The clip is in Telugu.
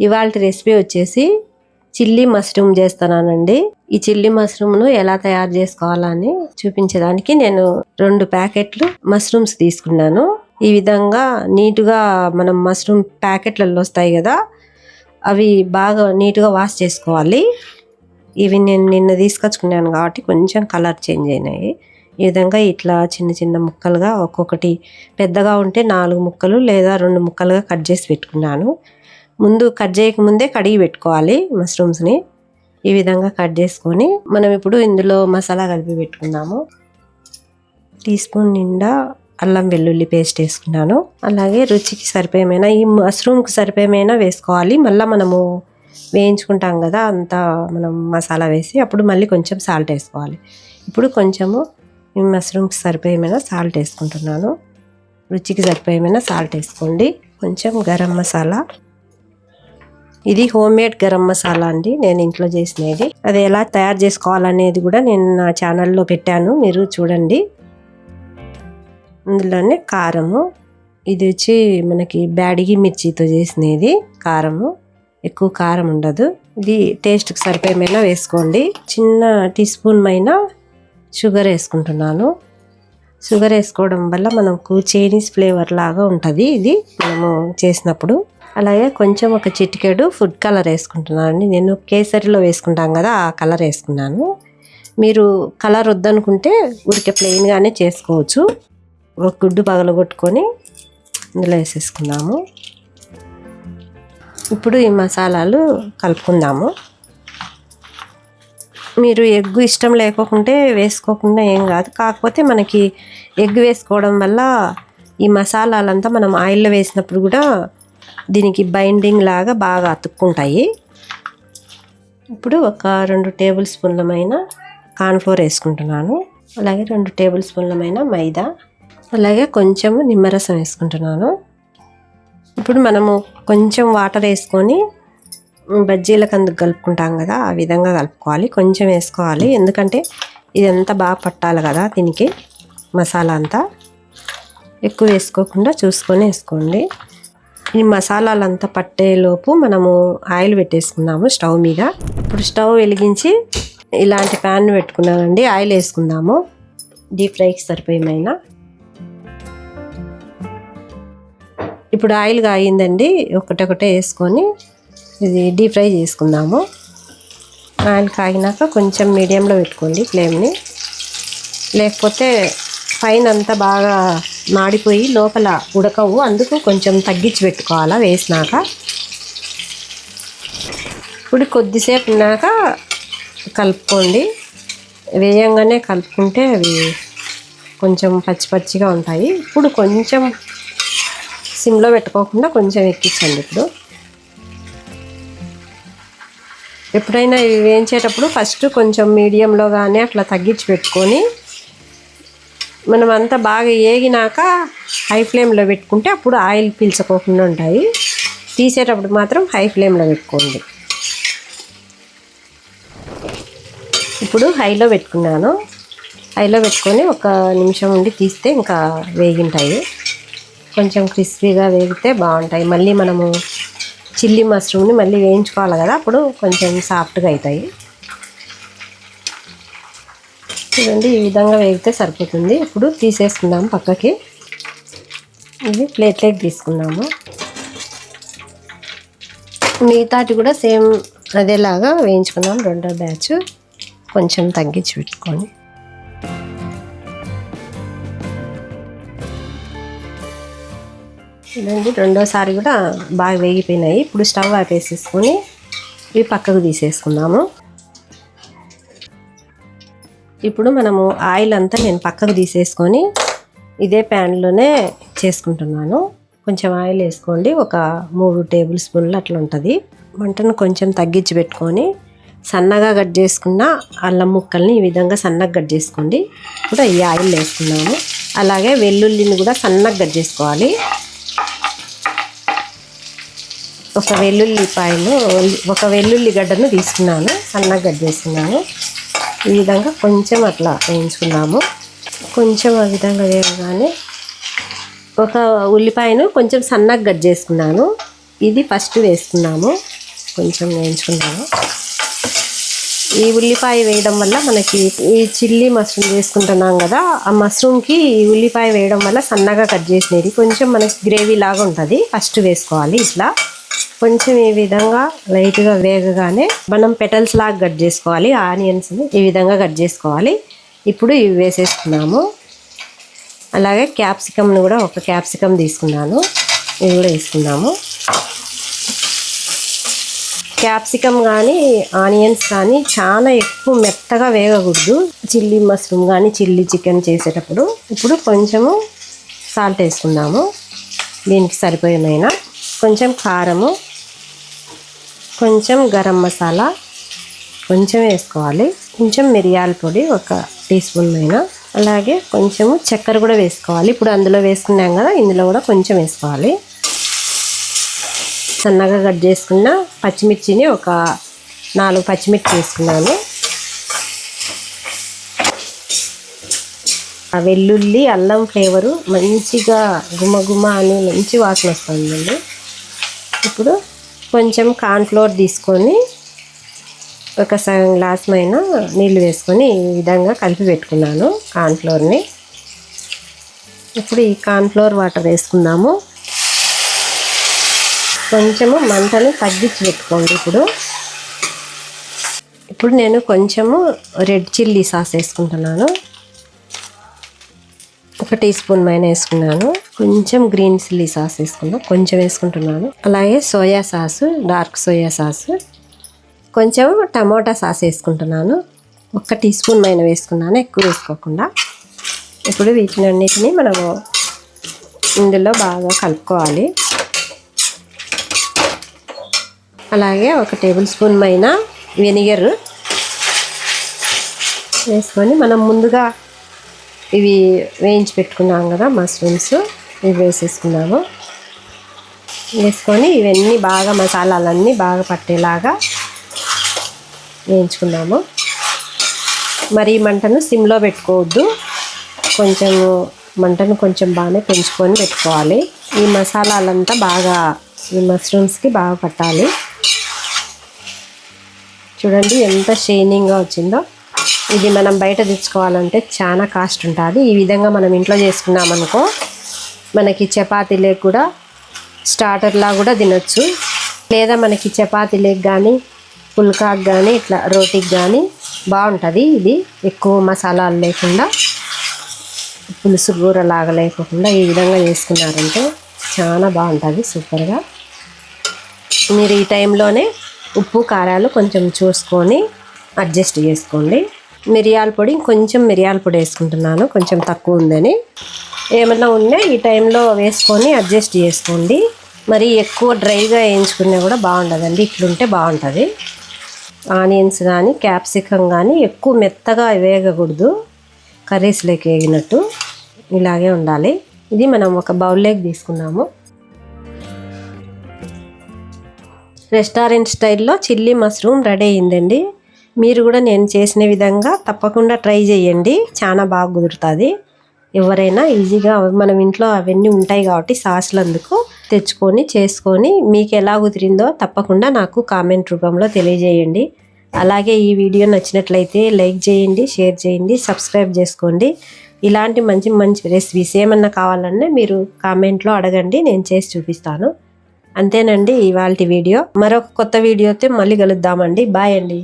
ఇవాళ రెసిపీ వచ్చేసి చిల్లీ మష్రూమ్ చేస్తున్నానండి. ఈ చిల్లీ మష్రూమ్ను ఎలా తయారు చేసుకోవాలని చూపించడానికి నేను 2 ప్యాకెట్లు మష్రూమ్స్ తీసుకున్నాను. ఈ విధంగా నీట్గా మనం మష్రూమ్ ప్యాకెట్లలో వస్తాయి కదా, అవి బాగా నీట్గా వాష్ చేసుకోవాలి. ఇవి నేను నిన్న తీసుకొచ్చుకున్నాను కాబట్టి కొంచెం కలర్ చేంజ్ అయినాయి. ఈ విధంగా ఇట్లా చిన్న చిన్న ముక్కలుగా ఒక్కొక్కటి పెద్దగా ఉంటే 4 ముక్కలు లేదా 2 ముక్కలుగా కట్ చేసి పెట్టుకున్నాను. ముందు కట్ చేయకముందే కడిగి పెట్టుకోవాలి మష్రూమ్స్ని. ఈ విధంగా కట్ చేసుకొని మనం ఇప్పుడు ఇందులో మసాలా కలిపి పెట్టుకుందాము. టీ స్పూన్ నిండా అల్లం వెల్లుల్లి పేస్ట్ వేసుకున్నాను. అలాగే రుచికి సరిపోయేమైనా, ఈ మష్రూమ్కి సరిపోయేమైనా వేసుకోవాలి. మళ్ళీ మనము వేయించుకుంటాం కదా, అంతా మనం మసాలా వేసి అప్పుడు మళ్ళీ కొంచెం సాల్ట్ వేసుకోవాలి. ఇప్పుడు కొంచెము ఈ మష్రూమ్కి సరిపోయేమైనా సాల్ట్ వేసుకుంటున్నాను. రుచికి సరిపోయేమైనా సాల్ట్ వేసుకోండి. కొంచెం గరం మసాలా, ఇది హోమ్ మేడ్ గరం మసాలా అండి, నేను ఇంట్లో చేసినది. అది ఎలా తయారు చేసుకోవాలనేది కూడా నేను నా ఛానల్లో పెట్టాను, మీరు చూడండి. అందులోనే కారము, ఇది వచ్చి మనకి బ్యాడిగి మిర్చితో చేసినది. కారము ఎక్కువ కారం ఉండదు. ఇది టేస్ట్కి సరిపోయేమైనా వేసుకోండి. చిన్న టీ స్పూన్ పైన షుగర్ వేసుకుంటున్నాను. షుగర్ వేసుకోవడం వల్ల మనకు చైనీస్ ఫ్లేవర్ లాగా ఉంటుంది ఇది మనము చేసినప్పుడు. అలాగే కొంచెం ఒక చిటికెడు ఫుడ్ కలర్ వేసుకుంటున్నాను అండి. నేను కేసరిలో వేసుకుంటాం కదా, ఆ కలర్ వేసుకున్నాను. మీరు కలర్ వద్దనుకుంటే ఊరికే ప్లెయిన్గానే చేసుకోవచ్చు. ఒక గుడ్డు పగలగొట్టుకొని ఇందులో వేసేసుకుందాము. ఇప్పుడు ఈ మసాలాలు కలుపుకుందాము. మీరు ఎగ్ ఇష్టం లేకోకుంటే వేసుకోకుండా ఏం కాదు. కాకపోతే మనకి ఎగ్ వేసుకోవడం వల్ల ఈ మసాలాలంతా మనం ఆయిల్లో వేసినప్పుడు కూడా దీనికి బైండింగ్ లాగా బాగా అతుక్కుంటాయి. ఇప్పుడు ఒక 2 టేబుల్ స్పూన్లమైన కార్న్ఫ్లోర్ వేసుకుంటున్నాను. అలాగే 2 టేబుల్ స్పూన్లమైన మైదా, అలాగే కొంచెం నిమ్మరసం వేసుకుంటున్నాను. ఇప్పుడు మనము కొంచెం వాటర్ వేసుకొని బజ్జీలకు అందుకు కలుపుకుంటాం కదా, ఆ విధంగా కలుపుకోవాలి. కొంచెం వేసుకోవాలి, ఎందుకంటే ఇదంతా బాగా పట్టాలి కదా దీనికి మసాలా అంతా. ఎక్కువ వేసుకోకుండా చూసుకొని వేసుకోండి. ఈ మసాలాలంతా పట్టేలోపు మనము ఆయిల్ పెట్టేసుకుందాము స్టవ్ మీద. ఇప్పుడు స్టవ్ వెలిగించి ఇలాంటి ప్యాన్ పెట్టుకున్నానండి. ఆయిల్ వేసుకుందాము డీప్ ఫ్రైకి సరిపోయేమైనా. ఇప్పుడు ఆయిల్ కాగిందండి, ఒకటొకటే వేసుకొని ఇది డీప్ ఫ్రై చేసుకుందాము. ఆయిల్ కాగినాక కొంచెం మీడియంలో పెట్టుకోండి ఫ్లేమ్ని, లేకపోతే పైన అంతా బాగా మాడిపోయి లోపల ఉడకవు. అందుకు కొంచెం తగ్గించి పెట్టుకోవాలా వేసినాక. ఇప్పుడు కొద్దిసేపు ఉన్నాక కలుపుకోండి. వేయంగానే కలుపుకుంటే అవి కొంచెం పచ్చి పచ్చిగా ఉంటాయి. ఇప్పుడు కొంచెం సిమ్లో పెట్టుకోకుండా కొంచెం ఎక్కించండి. ఇప్పుడు ఎప్పుడైనా ఇవి వేయించేటప్పుడు ఫస్ట్ కొంచెం మీడియంలో కానీ అట్లా తగ్గించి పెట్టుకొని మనం అంతా బాగా ఏగినాక హై ఫ్లేమ్లో పెట్టుకుంటే అప్పుడు ఆయిల్ పీల్చుకోకుండా ఉంటాయి. తీసేటప్పుడు మాత్రం హై ఫ్లేమ్లో పెట్టుకోండి. ఇప్పుడు హైలో పెట్టుకున్నాను. హైలో పెట్టుకొని 1 నిమిషం ఉండి తీస్తే ఇంకా వేగింటాయి. కొంచెం క్రిస్పీగా వేగితే బాగుంటాయి. మళ్ళీ మనము చిల్లీ మష్రూమ్ని మళ్ళీ వేయించుకోవాలి కదా, అప్పుడు కొంచెం సాఫ్ట్గా అవుతాయి. చూడండి, ఈ విధంగా వేగితే సరిపోతుంది. ఇప్పుడు తీసేసుకుందాము పక్కకి. ఇది ప్లేట్లోకి తీసుకుందాము. మిగతాటి కూడా సేమ్ అదేలాగా వేయించుకున్నాం. 2వ బ్యాచ్ కొంచెం తగ్గించి పెట్టుకొని. చూడండి, 2వసారి కూడా బాగా వేగిపోయినాయి. ఇప్పుడు స్టవ్ ఆపేసేసుకొని ఇవి పక్కకు తీసేసుకుందాము. ఇప్పుడు మనము ఆయిల్ అంతా నేను పక్కకు తీసేసుకొని ఇదే ప్యాన్లోనే చేసుకుంటున్నాను. కొంచెం ఆయిల్ వేసుకోండి, ఒక 3 టేబుల్ స్పూన్లు అట్లా ఉంటుంది. మంటను కొంచెం తగ్గించి పెట్టుకొని సన్నగా కట్ చేసుకున్న అల్లం ముక్కల్ని ఈ విధంగా సన్నగా కట్ చేసుకోండి. ఇప్పుడు ఈ ఆయిల్ వేసుకున్నాము. అలాగే వెల్లుల్లిని కూడా సన్నగా కట్ చేసుకోవాలి. ఒక వెల్లుల్లి గడ్డను తీసుకున్నాను, సన్నగా కట్ చేసుకున్నాను. ఈ విధంగా కొంచెం అట్లా వేయించుకున్నాము. కొంచెం ఆ విధంగా వేయగానే ఒక ఉల్లిపాయను కొంచెం సన్నగా కట్ చేసుకున్నాను. ఇది ఫస్ట్ వేసుకున్నాము. కొంచెం వేయించుకున్నాను. ఈ ఉల్లిపాయ వేయడం వల్ల మనకి ఈ చిల్లీ మష్రూమ్ చేసుకుంటున్నాం కదా, ఆ మష్రూమ్కి ఈ ఉల్లిపాయ వేయడం వల్ల సన్నగా కట్ చేసినది కొంచెం మనకి గ్రేవీ లాగా ఉంటుంది. ఫస్ట్ వేసుకోవాలి. ఇట్లా కొంచెం ఈ విధంగా లైట్గా వేగగానే మనం పెటల్స్ లాగా కట్ చేసుకోవాలి. ఆనియన్స్ని ఈ విధంగా కట్ చేసుకోవాలి. ఇప్పుడు ఇవి వేసేసుకున్నాము. అలాగే క్యాప్సికమ్ను కూడా ఒక క్యాప్సికమ్ తీసుకున్నాను, ఇవి కూడా వేసుకున్నాము. క్యాప్సికమ్ కానీ ఆనియన్స్ కానీ చాలా ఎక్కువ మెత్తగా వేగకూడదు చిల్లీ మష్రూమ్ కానీ చిల్లీ చికెన్ చేసేటప్పుడు. ఇప్పుడు కొంచెము సాల్ట్ వేసుకుందాము, దీనికి సరిపోయిన కొంచెం కారము, కొంచెం గరం మసాలా కొంచెం వేసుకోవాలి, కొంచెం మిరియాల పొడి ఒక టీ స్పూన్ అయినా, అలాగే కొంచెము చక్కెర కూడా వేసుకోవాలి. ఇప్పుడు అందులో వేసుకున్నాం కదా, ఇందులో కూడా కొంచెం వేసుకోవాలి. సన్నగా కట్ చేసుకున్న పచ్చిమిర్చిని ఒక 4 పచ్చిమిర్చి వేసుకున్నాను. ఆ వెల్లుల్లి అల్లం ఫ్లేవరు మంచిగా గుమగుమ అని మంచి వాసన వస్తుందండి. ఇప్పుడు కొంచెం కార్న్ఫ్లోర్ తీసుకొని ఒక సగం గ్లాస్ పైన నీళ్ళు వేసుకొని ఈ విధంగా కలిపి పెట్టుకున్నాను కార్న్ఫ్లోర్ని. ఇప్పుడు ఈ కార్న్ఫ్లోర్ వాటర్ వేసుకుందాము. కొంచెము మంటను తగ్గించి పెట్టుకోండి. ఇప్పుడు నేను కొంచెము రెడ్ చిల్లీ సాస్ వేసుకుంటున్నాను, ఒక టీ స్పూన్ పైన వేసుకున్నాను. కొంచెం గ్రీన్ చిల్లీ సాస్ కొంచెం వేసుకుంటున్నాను. అలాగే soya sauce, dark soya sauce, కొంచెం టమోటా సాస్ వేసుకుంటున్నాను, ఒక టీ స్పూన్ పైన వేసుకున్నాను, ఎక్కువ వేసుకోకుండా. ఇప్పుడు వీటినన్నిటిని మనము ఇందులో బాగా కలుపుకోవాలి. అలాగే ఒక టేబుల్ స్పూన్ పైన వెనిగర్ వేసుకొని మనం ముందుగా ఇవి వేయించి పెట్టుకున్నాం కదా మష్రూమ్స్, ఇవి వేసేసుకున్నాము. వేసుకొని ఇవన్నీ బాగా మసాలాలన్నీ బాగా పట్టేలాగా వేయించుకున్నాము. మరి మంటను సిమ్లో పెట్టుకోవద్దు, మంటను కొంచెం బాగానే పెంచుకొని పెట్టుకోవాలి. ఈ మసాలాలంతా బాగా ఈ మష్రూమ్స్కి బాగా పట్టాలి. చూడండి ఎంత షైనింగ్గా వచ్చిందో. ఇది మనం బయట తెచ్చుకోవాలంటే చాలా కాస్ట్ ఉంటుంది. ఈ విధంగా మనం ఇంట్లో చేసుకున్నామనుకో మనకి చపాతీలకు కూడా స్టార్టర్లా కూడా తినొచ్చు, లేదా మనకి చపాతీలకు కానీ పుల్కాకు కానీ ఇట్లా రోటీకి కానీ బాగుంటుంది. ఇది ఎక్కువ మసాలాలు లేకుండా పులుసు కూర లాగా లేకుండా ఈ విధంగా చేసుకున్నారంటే చాలా బాగుంటుంది, సూపర్గా. మీరు ఈ టైంలోనే ఉప్పు కారాలు కొంచెం చూసుకొని అడ్జస్ట్ చేసుకోండి. మిరియాల పొడి కొంచెం వేసుకుంటున్నాను, కొంచెం తక్కువ ఉందని. ఏమన్నా ఉన్నా ఈ టైంలో వేసుకొని అడ్జస్ట్ చేసుకోండి. మరి ఎక్కువ డ్రైగా వేయించుకున్నా కూడా బాగుండదండి, ఇట్లుంటే బాగుంటుంది. ఆనియన్స్ కానీ క్యాప్సికమ్ కానీ ఎక్కువ మెత్తగా వేగకూడదు, కర్రీస్లోకి వేగినట్టు ఇలాగే ఉండాలి. ఇది మనం ఒక బౌల్లోకి తీసుకున్నాము. రెస్టారెంట్ స్టైల్లో చిల్లీ మష్రూమ్ రెడీ అయిందండి. మీరు కూడా నేను చేసిన విధంగా తప్పకుండా ట్రై చేయండి, చాలా బాగా కుదురుతుంది. ఎవరైనా ఈజీగా మనం ఇంట్లో అవన్నీ ఉంటాయి కాబట్టి సాసులు అందుకు తెచ్చుకొని చేసుకొని మీకు ఎలా కుదిరిందో తప్పకుండా నాకు కామెంట్ రూపంలో తెలియజేయండి. అలాగే ఈ వీడియో నచ్చినట్లయితే లైక్ చేయండి, షేర్ చేయండి, సబ్స్క్రైబ్ చేసుకోండి. ఇలాంటి మంచి మంచి రెసిపీస్ ఏమన్నా కావాలన్నా మీరు కామెంట్లో అడగండి, నేను చేసి చూపిస్తాను. అంతేనండి ఇవాల్టి వీడియో. మరొక కొత్త వీడియోతో మళ్ళీ కలుద్దామండి. బాయ్ అండి.